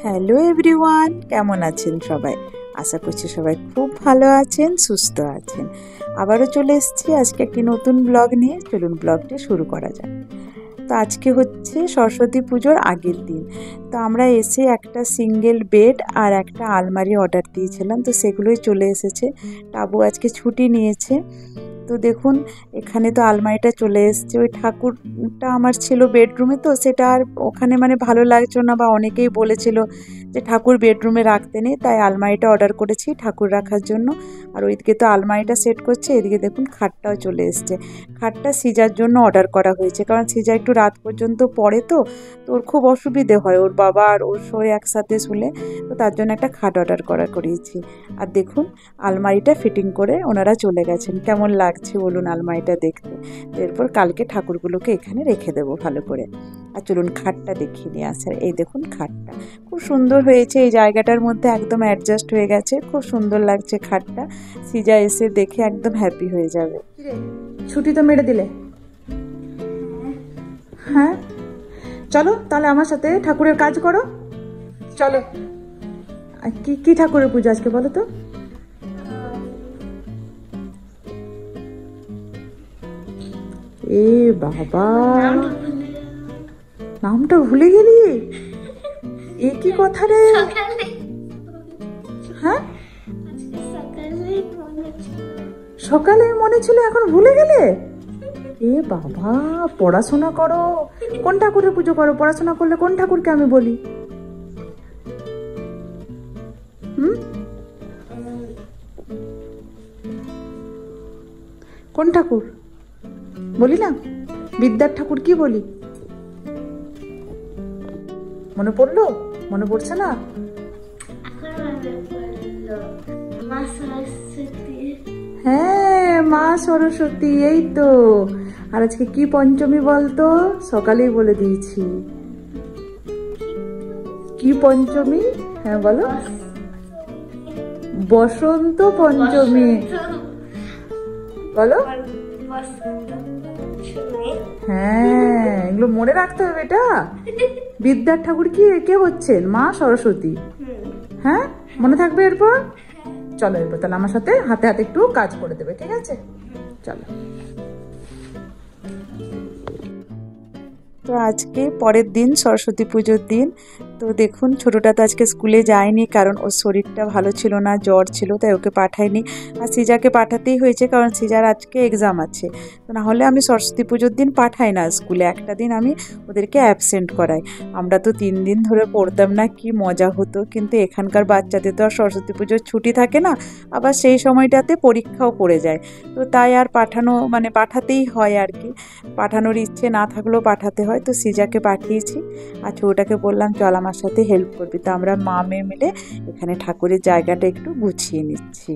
Hello everyone, কেমন আছেন সবাই? আশা করছি সবাই খুব ভালো আছেন, সুস্থ আছেন। আবারও চলে এসেছি আজকে একটি নতুন ব্লগ নিয়ে। চলুন ব্লগটি শুরু করা যাক। তো আজকে হচ্ছে সরস্বতী পুজোর আগের দিন। তো আমরা এসে একটা সিঙ্গেল বেড আর একটা আলমারি অর্ডার দিয়েছিলাম, তো সেগুলোই চলে এসেছে। টাবু আজকে ছুটি নিয়েছে। তো দেখুন এখানে তো আলমারিটা চলে এসছে। ওই ঠাকুরটা আমার ছিল বেডরুমে, তো সেটা আর ওখানে মানে ভালো লাগছিল না, বা অনেকেই বলেছিল যে ঠাকুর বেডরুমে রাখতে নেই, তাই আলমারিটা অর্ডার করেছি ঠাকুর রাখার জন্য। আর ওইদিকে তো আলমারিটা সেট করছে, এদিকে দেখুন খাটটাও চলে এসছে। খাটটা সিজার জন্য অর্ডার করা হয়েছে, কারণ সিজা একটু রাত পর্যন্ত পড়ে, তো ওর খুব অসুবিধে হয়, ওর বাবা আর ওর শোয় একসাথে শুলে। তো তার জন্য একটা খাট অর্ডার করিয়েছি। আর দেখুন আলমারিটা ফিটিং করে ওনারা চলে গেছেন। কেমন লাগছে বলুন আলমারিটা দেখতে? এরপর কালকে ঠাকুরগুলোকে এখানে রেখে দেবো ভালো করে। আর চলুন খাটটা দেখিয়ে নিয়ে আসে। এই দেখুন খাটটা খুব সুন্দর হয়েছে, এই জায়গাটার মধ্যে একদম অ্যাডজাস্ট হয়ে গেছে, খুব সুন্দর লাগছে খাটটা। সিজা এসে দেখে একদম হ্যাপি হয়ে যাবে। ছুটি তো মেরে দিলে? হ্যাঁ, চলো তাহলে আমার সাথে ঠাকুরের কাজ করো, চলো। কি কি ঠাকুরের পুজো আজকে বলো তো? এ বাবা, নামটা ভুলে গেলি? এ কি কথা রে? হ্যাঁ, সকালে মনে ছিল, এখন ভুলে গেলে? এ বাবা, পড়াশোনা করো। কোন ঠাকুরের পুজো করো? পড়াশোনা করলে কোন ঠাকুরকে আমি বলি? কোন ঠাকুর বলি না? বিদ্যার ঠাকুর কি বলি? মনে পড়লো? মনে পড়ছে না? হ্যাঁ, মা সরস্বতী, এই তো। আর আজকে কি পঞ্চমী বলতো? সকালেই বলে দিয়েছি। কি পঞ্চমী? হ্যাঁ বলো। বসন্ত পঞ্চমী বলো। হ্যাঁ, এগুলো মনে রাখতে হবে এটা। বিদ্যার ঠাকুর কে হচ্ছেন? মা সরস্বতী। হ্যাঁ, মনে থাকবে এরপর? চলো এরপর তাহলে আমার সাথে হাতে হাতে একটু কাজ করে দেবে, ঠিক আছে? চলো। তো আজকে পরের দিন, সরস্বতী পুজোর দিন। তো দেখুন ছোটোটা তো আজকে স্কুলে যায়নি, কারণ ওর শরীরটা ভালো ছিল না, জ্বর ছিল, তাই ওকে পাঠাইনি। আর সিজাকে পাঠাতেই হয়েছে, কারণ সিজার আজকে এক্সাম আছে। তো নাহলে আমি সরস্বতী পুজোর দিন পাঠাই না স্কুলে, একটা দিন আমি ওদেরকে অ্যাবসেন্ট করাই। আমরা তো 3 দিন ধরে পড়তাম না, কি মজা হতো। কিন্তু এখানকার বাচ্চাদের তো আর সরস্বতী পুজোর ছুটি থাকে না, আবার সেই সময়টাতে পরীক্ষাও পড়ে যায়। তো তাই আর পাঠাতেই হয় আর কি। পাঠানোর ইচ্ছে না থাকলেও পাঠাতে হয়। তো সিজাকে পাঠিয়েছি, আর ছোটাকে বললাম চল আমার সাথে হেল্প করবি। তো আমরা মা মেয়ে মিলে এখানে ঠাকুরের জায়গাটা একটু গুছিয়ে নিচ্ছি।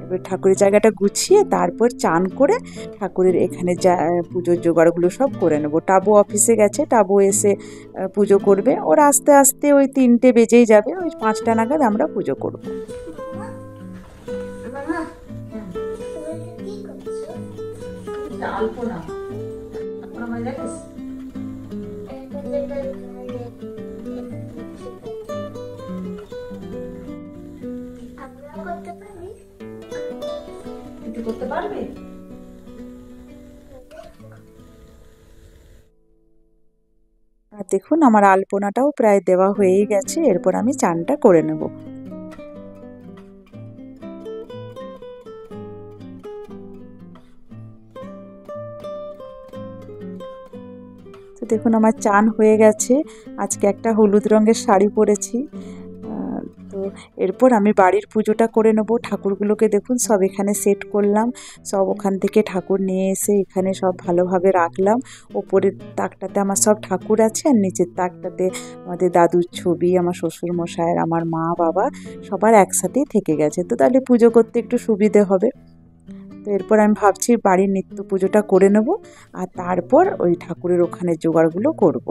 এবার ঠাকুরের জায়গাটা গুছিয়ে তারপর চান করে ঠাকুরের এখানে পুজোর জোগাড়গুলো সব করে নেবো। টাবু অফিসে গেছে, টাবু এসে পুজো করবে। ওর আস্তে আস্তে ওই 3টে বেজেই যাবে, ওই 5টা নাগাদ আমরা পুজো করবো। আলপনা মানে জানিস? করতে পারবে? আর দেখুন আমার আলপনাটাও প্রায় দেওয়া হয়েই গেছে, এরপর আমি চানটা করে নেব। তো দেখুন আমার চান হয়ে গেছে। আজকে একটা হলুদ রঙের শাড়ি পরেছি। তো এরপর আমি বাড়ির পুজোটা করে নেব। ঠাকুরগুলোকে দেখুন সব এখানে সেট করলাম, সব ওখান থেকে ঠাকুর নিয়ে এসে এখানে সব ভালোভাবে রাখলাম। ওপরের তাকটাতে আমার সব ঠাকুর আছে, আর নিচের তাকটাতে আমাদের দাদুর ছবি, আমার শ্বশুর মশাইয়ের, আমার মা বাবা সবার একসাথেই থেকে গেছে। তো তাহলে পুজো করতে একটু সুবিধে হবে। তো এরপর আমি ভাবছি বাড়ির নিত্য পুজোটা করে নেব, আর তারপর ওই ঠাকুরের ওখানে জোগাড়গুলো করব।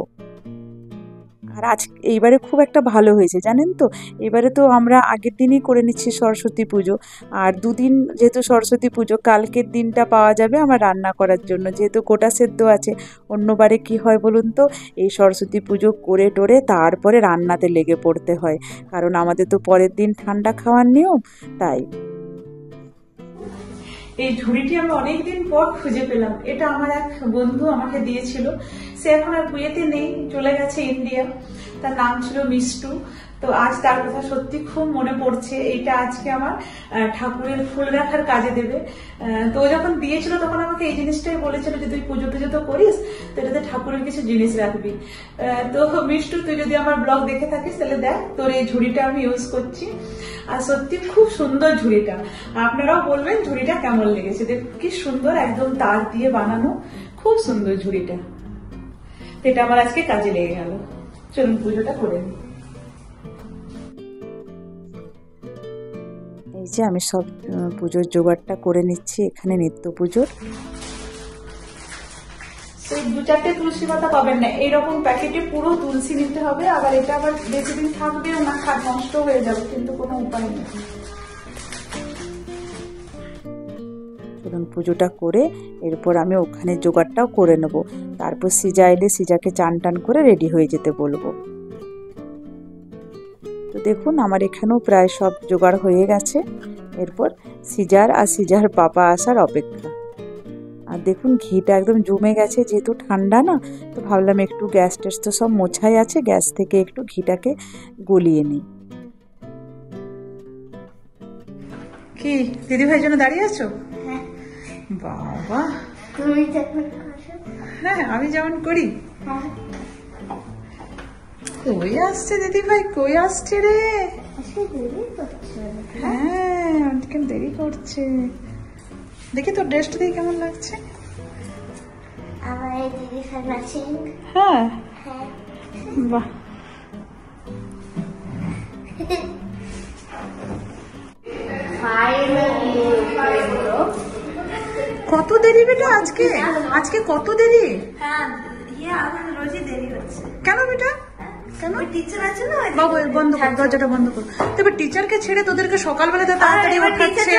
আর আজ এইবারে খুব একটা ভালো হয়েছে জানেন তো। এবারে তো আমরা আগের দিনই করে নিচ্ছি সরস্বতী পুজো, আর দুদিন যেহেতু সরস্বতী পুজো, কালকের দিনটা পাওয়া যাবে আমার রান্না করার জন্য, যেহেতু গোটা সেদ্ধ আছে। অন্যবারে কি হয় বলুন তো, এই সরস্বতী পুজো করে টোরে তারপরে রান্নাতে লেগে পড়তে হয়, কারণ আমাদের তো পরের দিন ঠান্ডা খাওয়ার নিয়ম, তাই। এই ঝুড়িটি আমি অনেকদিন পর খুঁজে পেলাম। এটা আমার এক বন্ধু আমাকে দিয়েছিল। সে এখন আর কুয়েতে নেই, চলে গেছে ইন্ডিয়া। তার নাম ছিল মিষ্টু। তো আজ তার কথা সত্যি খুব মনে পড়ছে। এইটা আজকে আমার ঠাকুরের ফুল রাখার কাজে দেবে। তো ও যখন দিয়েছিল তখন আমাকে এই জিনিসটাই বলেছিল যে তুই পুজো টুজো তো করিস, তো এটাতে ঠাকুরের কিছু জিনিস রাখবি। তো মিষ্টু, তুই যদি আমার ব্লগ দেখে থাকিস তাহলে দেখ, তোর এই ঝুড়িটা আমি ইউজ করছি। আর সত্যি খুব সুন্দর ঝুড়িটা। আপনারাও বলবেন ঝুড়িটা কেমন লেগেছে। দেখুন কি সুন্দর, একদম তার দিয়ে বানানো, খুব সুন্দর ঝুড়িটা। এটা আমার আজকে কাজে লেগে গেল। চলুন পুজোটা করে নিই। এই যে আমি সব পুজোর জোগাড়টা করে নিচ্ছি এখানে, নিত্য পুজোর। সেই 2-4টে তুলসী পাতা পাবেন না, এইরকম প্যাকেটে পুরো তুলসী নিতে হবে। আবার এটা আবার বেশি দিন থাকবেও না, নষ্ট হয়ে যাবে, কিন্তু কোনো উপায় নেই। চলুন পুজোটা করে এরপর আমি ওখানে জোগাড়টাও করে নেব। তারপর সিজা এলে সিজাকে চান টান করে রেডি হয়ে যেতে বলবো। তো দেখুন আমার এখানেও প্রায় সব জোগাড় হয়ে গেছে। এরপর সিজার আর সিজার পাপা আসার অপেক্ষা। আর দেখুন ঘিটা একদম জমে গেছে, যেহেতু ঠান্ডা না, তো ভাবলাম একটু গ্যাস টেস তো সব মোছাই আছে, গ্যাস থেকে একটু ঘিটাকে গলিয়ে নিই। কি দিদি ভাইয়ের জন্য দাঁড়িয়ে আছো? বাবা, হ্যাঁ আমি যেমন করি। কই আসছে দিদি ভাই, কই আসছে রে? হ্যাঁ অনেকক্ষণ দেরি করছে। দেখি তোর ড্রেসটা দিয়ে কেমন লাগছে। হ্যাঁ বাহ, কত দেরি বেটা আজকে? আজকে কত দেরি? কেন বেটা? বাবু বন্ধ কর, দরজাটা বন্ধ কর। তবে টিচারকে ছেড়ে তোদেরকে সকালবেলা তাড়াতাড়ি ওঠাচ্ছে।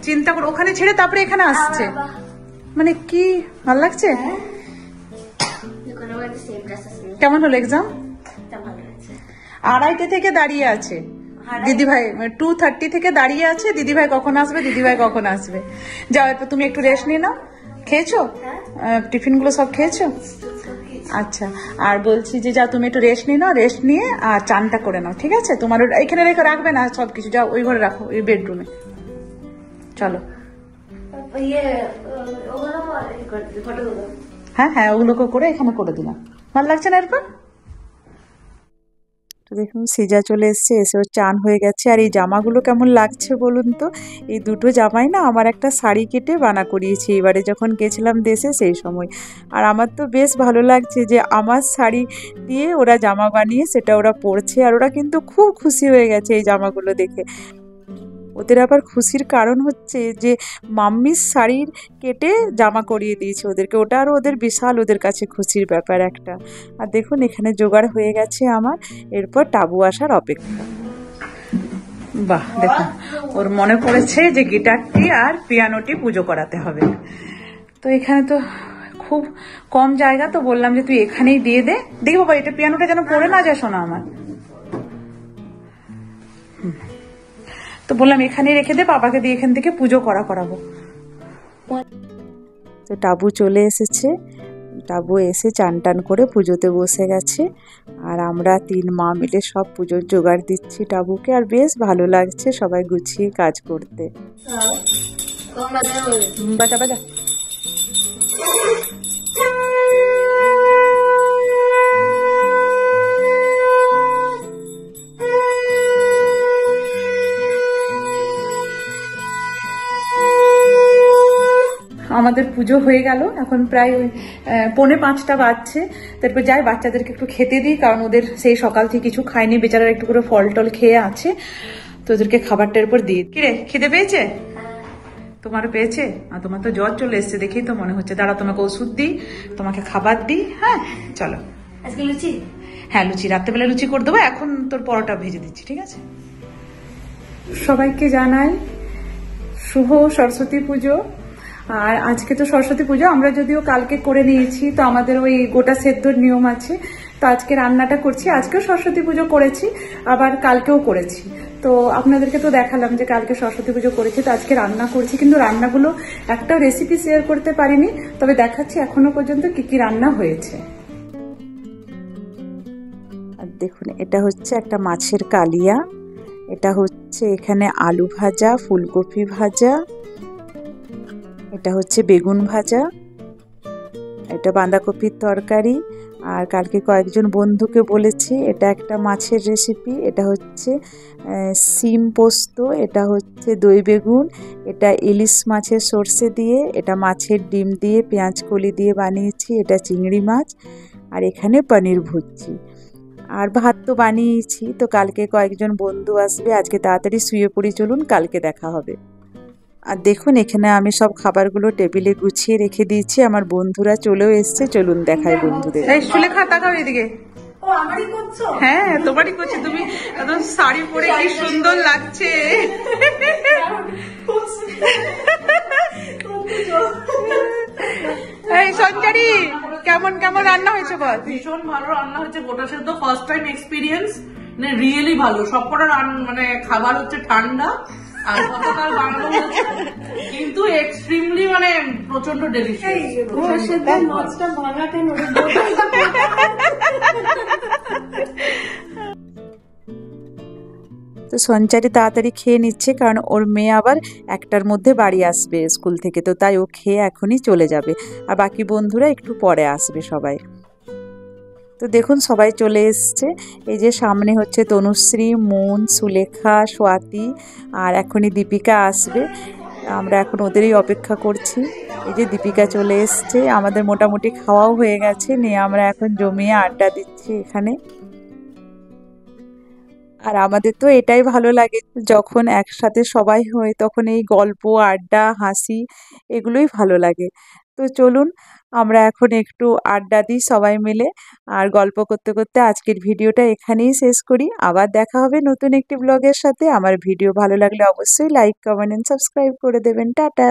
চিন্তা কর, ওখানে ছেড়ে তারপরে এখানে আসছে, মানে কি ভালো লাগছে? কেমন হলো এক্সাম? 2:30 থেকে দাঁড়িয়ে আছে দিদিভাই, 2:30 থেকে দাঁড়িয়ে আছে দিদিভাই কখন আসবে, দিদিভাই কখন আসবে। যাও এরপর তুমি একটু রেস্ট নিয়ে নাও। খেয়েছো? টিফিন গুলো সব খেয়েছো? আচ্ছা, আর বলছি যে যাও তুমি একটু রেস্ট নিয়ে নাও, রেস্ট নিয়ে আর চানটা করে নাও, ঠিক আছে? তোমার এখানে রেখে রাখবে না সবকিছু, যাও ওই ঘরে রাখো, ওই বেডরুমে। চলো। হ্যাঁ হ্যাঁ ওগুলোকে করে এখানে করে দিলাম। ভালো লাগছে না এরপর? তো দেখুন সিজা চলে এসছে, এসেও চান হয়ে গেছে। আর এই জামাগুলো কেমন লাগছে বলুন তো? এই দুটো জামাই না আমার একটা শাড়ি কেটে বানা করিয়েছি এবারে যখন গেছিলাম দেশে সেই সময়। আর আমার তো বেশ ভালো লাগছে যে আমার শাড়ি দিয়ে ওরা জামা বানিয়ে সেটা ওরা পরছে, আর ওরা কিন্তু খুব খুশি হয়ে গেছে এই জামাগুলো দেখে। ওদের আবার খুশির কারণ হচ্ছে যে মাম্মির শাড়ির কেটে জামা করিয়ে দিয়েছে ওদেরকে, ওটা আরও ওদের বিশাল ওদের কাছে খুশির ব্যাপার একটা। আর দেখুন এখানে জোগাড় হয়ে গেছে আমার, এরপর টাবু আসার অপেক্ষা। বাহ দেখুন, ওর মনে পড়েছে যে গিটারটি আর পিয়ানোটি পুজো করাতে হবে। তো এখানে তো খুব কম জায়গা, তো বললাম যে তুই এখানেই দিয়ে দে। দেখি বাবা, এটা পিয়ানোটা যেন পড়ে না যায় শোনা আমার। তো বললাম এখানেই রেখে দে, বাবাকে দিয়ে এখান থেকে পুজো করাবো। তো টাবু চলে এসেছে, টাবু এসে চান টান করে পুজোতে বসে গেছে। আর আমরা 3 মা মিলে সব পুজোর জোগাড় দিচ্ছি টাবুকে, আর বেশ ভালো লাগছে সবাই গুছিয়ে কাজ করতে। বাজা বাজা। আমাদের পুজো হয়ে গেল, এখন প্রায় 4:45 বাজছে। তারপর যাই বাচ্চাদেরকে একটু খেতে দিই, কারণ ওদের সেই সকাল থেকে কিছু খায়নি, বেচারা একটু করে ফল টল খেয়ে আছে, তো ওদেরকে খাবারটার উপর দিই। কিরে খিদে পেয়েছে? তোমারও পেয়েছে? আর তোমার তো জ্বর চলে এসছে দেখেই তো মনে হচ্ছে। দাঁড়া তোমাকে ওষুধ দিই, তোমাকে খাবার দিই। হ্যাঁ চলো। আজকে লুচি? হ্যাঁ লুচি, রাত্রেবেলা লুচি করে দেবো, এখন তোর পরোটা ভেজে দিচ্ছি, ঠিক আছে? সবাইকে জানাই শুভ সরস্বতী পুজো। আর আজকে তো সরস্বতী পুজো, আমরা যদিও কালকে করে নিয়েছি, তো আমাদের ওই গোটা সেদ্ধর নিয়ম আছে, তো আজকে রান্নাটা করছি। আজকেও সরস্বতী পুজো করেছি, আবার কালকেও করেছি। তো আপনাদেরকে তো দেখালাম যে কালকে সরস্বতী পুজো করেছি, তো আজকে রান্না করছি, কিন্তু রান্নাগুলো একটা রেসিপি শেয়ার করতে পারিনি, তবে দেখাচ্ছি এখনো পর্যন্ত কি কি রান্না হয়েছে। আর দেখুন, এটা হচ্ছে একটা মাছের কালিয়া, এটা হচ্ছে এখানে আলু ভাজা, ফুলকপি ভাজা, এটা হচ্ছে বেগুন ভাজা, এটা বাঁধাকপির তরকারি। আর কালকে কয়েকজন বন্ধুকে বলেছি এটা একটা মাছের রেসিপি, এটা হচ্ছে শিম পোস্ত, এটা হচ্ছে দই বেগুন, এটা ইলিশ মাছের সর্ষে দিয়ে, এটা মাছের ডিম দিয়ে পেঁয়াজ কলি দিয়ে বানিয়েছি, এটা চিংড়ি মাছ, আর এখানে পনির ভুজি। আর ভাত তো বানিয়েছি। তো কালকে কয়েকজন বন্ধু আসবে, আজকে তাড়াতাড়ি শুয়ে পড়ি, চলুন কালকে দেখা হবে। আর দেখুন, এখানে আমি সব খাবারগুলো টেবিলে গুছিয়ে রেখে দিয়েছি, আমার বন্ধুরা চলেও এসছে, চলুন দেখাই বন্ধুদের। এই সুলেখা তাকাও এদিকে। ও আমারই করছো? হ্যাঁ তোমারই করছি, তুমি একদম শাড়ি পরে কি সুন্দর লাগছে। এই সঞ্চারি, কেমন কেমন রান্না হয়েছে বল? ভীষণ ভালো রান্না হয়েছে, গোটা সেদ্ধ ফার্স্ট টাইম এক্সপিরিয়েন্স, মানে রিয়েলি ভালো। সবকটা মানে খাবার হচ্ছে ঠান্ডা আর কতকাল বানানো হয়েছে, কিন্তু এক্সট্রিমলি মানে প্রচন্ড ডেলিশিয়াস। মাছটা ভাঙা কেন? তো সঞ্চারি তাড়াতাড়ি খেয়ে নিচ্ছে, কারণ ওর মেয়ে আবার 1টার মধ্যে বাড়ি আসবে স্কুল থেকে, তো তাই ও খেয়ে এখনই চলে যাবে, আর বাকি বন্ধুরা একটু পরে আসবে সবাই। তো দেখুন সবাই চলে এসছে, এই যে সামনে হচ্ছে তনুশ্রী, মন, সুলেখা, স্বাতি, আর এখনই দীপিকা আসবে। আমরা এখন ওদেরই অপেক্ষা করছি। এই যে দীপিকা চলে এসছে, আমাদের মোটামুটি খাওয়াও হয়ে গেছে, নিয়ে আমরা এখন জমিয়ে আড্ডা দিচ্ছি এখানে। আর আমাদের তো এটাই ভালো লাগে, যখন একসাথে সবাই হয় তখন এই গল্প, আড্ডা, হাসি, এগুলোই ভালো লাগে। তো চলুন আমরা এখন একটু আড্ডা দিই সবাই মিলে, আর গল্প করতে করতে আজকের ভিডিওটা এখানেই শেষ করি। আবার দেখা হবে নতুন একটি ব্লগের সাথে। আমার ভিডিও ভালো লাগলে অবশ্যই লাইক, কমেন্ট এন্ড সাবস্ক্রাইব করে দেবেন। টাটা।